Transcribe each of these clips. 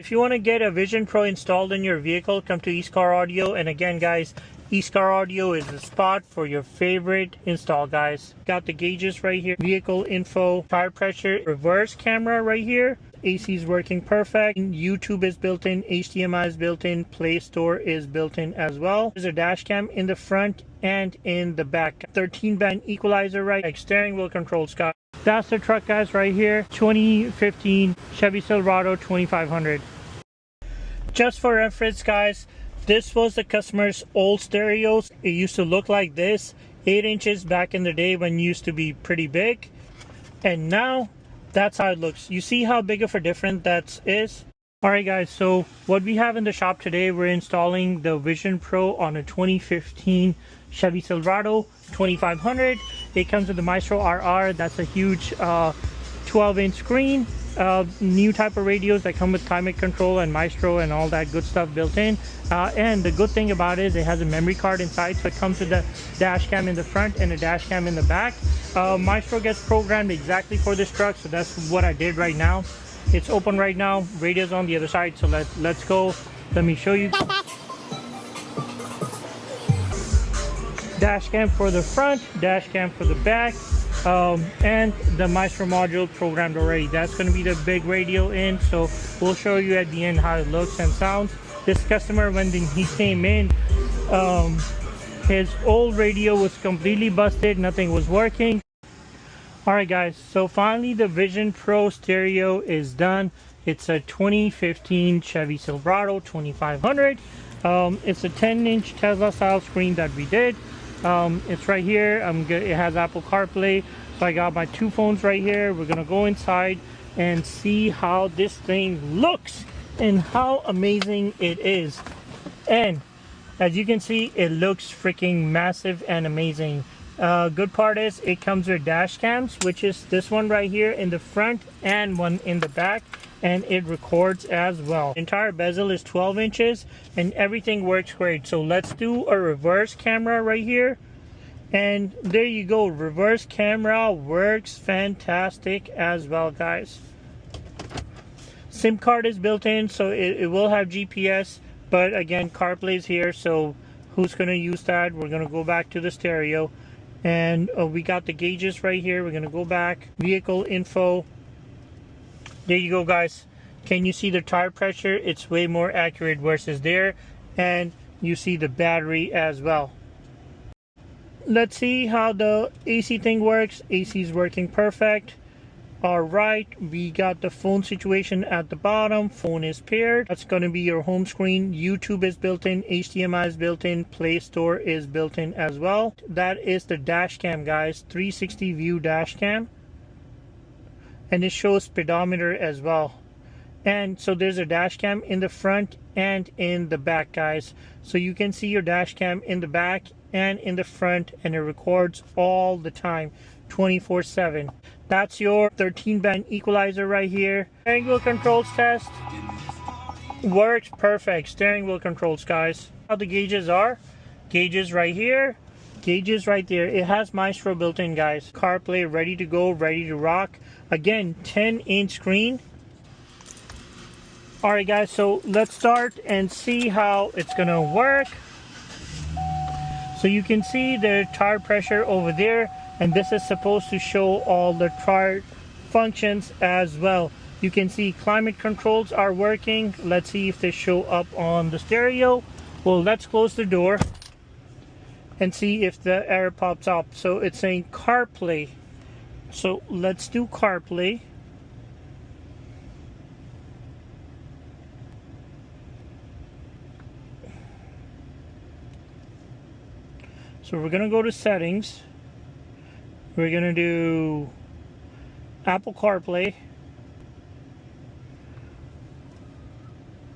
If you want to get a Vision Pro installed in your vehicle, come to eScar Audio. And again, guys, eScar Audio is the spot for your favorite install, guys. Got the gauges right here, vehicle info, tire pressure, reverse camera right here. AC is working perfect. YouTube is built in, HDMI is built in, Play Store is built in as well. There's a dash cam in the front and in the back. 13-band equalizer right, steering wheel controls, guys. That's the truck, guys, right here. 2015 Chevy Silverado 2500. Just for reference, guys, this was the customer's old stereos. It used to look like this, 8 inches back in the day when it used to be pretty big. And now, that's how it looks. You see how big of a difference that is? Alright guys, so what we have in the shop today, we're installing the Vision Pro on a 2015 Chevy Silverado 2500. It comes with the Maestro RR. That's a huge 12-inch screen. New type of radios that come with climate control and Maestro and all that good stuff built in. And the good thing about it is it has a memory card inside, so it comes with a dash cam in the front and a dash cam in the back. Maestro gets programmed exactly for this truck, so that's what I did right now. It's open right now, radio's on the other side, so let's go. Let me show you. Dash cam for the front, dash cam for the back, and the Maestro module programmed already. That's going to be the big radio in, so we'll show you at the end how it looks and sounds. This customer, when he came in, his old radio was completely busted, nothing was working. Alright guys, so finally the Vision Pro stereo is done. It's a 2015 Chevy Silverado 2500. It's a 10-inch Tesla style screen that we did. It's right here. It has Apple CarPlay, so I got my 2 phones right here. We're gonna go inside and see how this thing looks and how amazing it is. And as you can see, it looks freaking massive and amazing. Good part is it comes with dash cams, which is this one right here in the front and one in the back, and it records as well. Entire bezel is 12 inches and everything works great. So let's do a reverse camera right here, and there you go. Reverse camera works fantastic as well, guys. SIM card is built in, so it will have GPS, but again, CarPlay is here, so who's going to use that? We're going to go back to the stereo. And we got the gauges right here. We're gonna go back, vehicle info. There you go, guys. Can you see the tire pressure? It's way more accurate versus there. And you see the battery as well. Let's see how the AC thing works. AC is working perfect. Alright, we got the phone situation at the bottom. Phone is paired. That's going to be your home screen. YouTube is built in, HDMI is built in, Play Store is built in as well. That is the dash cam, guys. 360 view dash cam. And it shows speedometer as well. And so there's a dash cam in the front and in the back, guys. So you can see your dash cam in the back and in the front, and it records all the time, 24/7. That's your 13-band equalizer right here. Steering wheel controls test. Works perfect. Steering wheel controls, guys. How the gauges are. Gauges right here. Gauges right there. It has Maestro built in, guys. CarPlay ready to go, ready to rock. Again, 10-inch screen. Alright guys, so let's start and see how it's gonna work. So you can see the tire pressure over there, and this is supposed to show all the tire functions as well. You can see climate controls are working. Let's see if they show up on the stereo. Well, let's close the door and see if the error pops up. So it's saying CarPlay. So let's do CarPlay. So we're gonna go to settings. We're gonna do Apple CarPlay.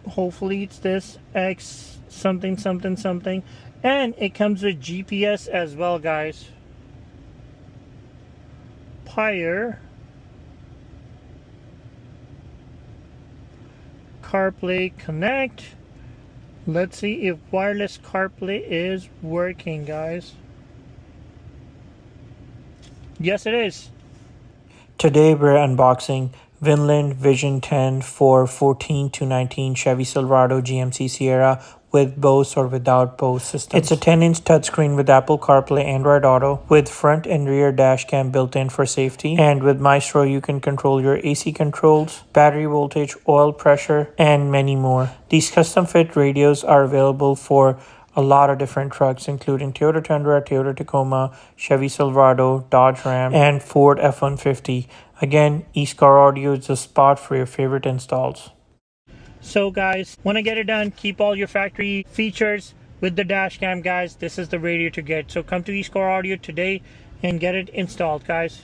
Hopefully it's this X something something something, and it comes with GPS as well, guys. Pyre, CarPlay Connect. Let's see if wireless CarPlay is working, guys. Yes, it is. Today we're unboxing Vinland Vision 10 for 14 to 19 Chevy Silverado GMC Sierra with Bose or without Bose system. It's a 10-inch touchscreen with Apple CarPlay, Android Auto, with front and rear dash cam built in for safety. And with Maestro, you can control your AC controls, battery voltage, oil pressure, and many more. These custom fit radios are available for a lot of different trucks, including Toyota Tundra, Toyota Tacoma, Chevy Silverado, Dodge Ram, and Ford F-150. Again, eScar Audio is the spot for your favorite installs. So guys, when I get it done, keep all your factory features with the dash cam, guys. This is the radio to get. So come to eScar Audio today and get it installed, guys.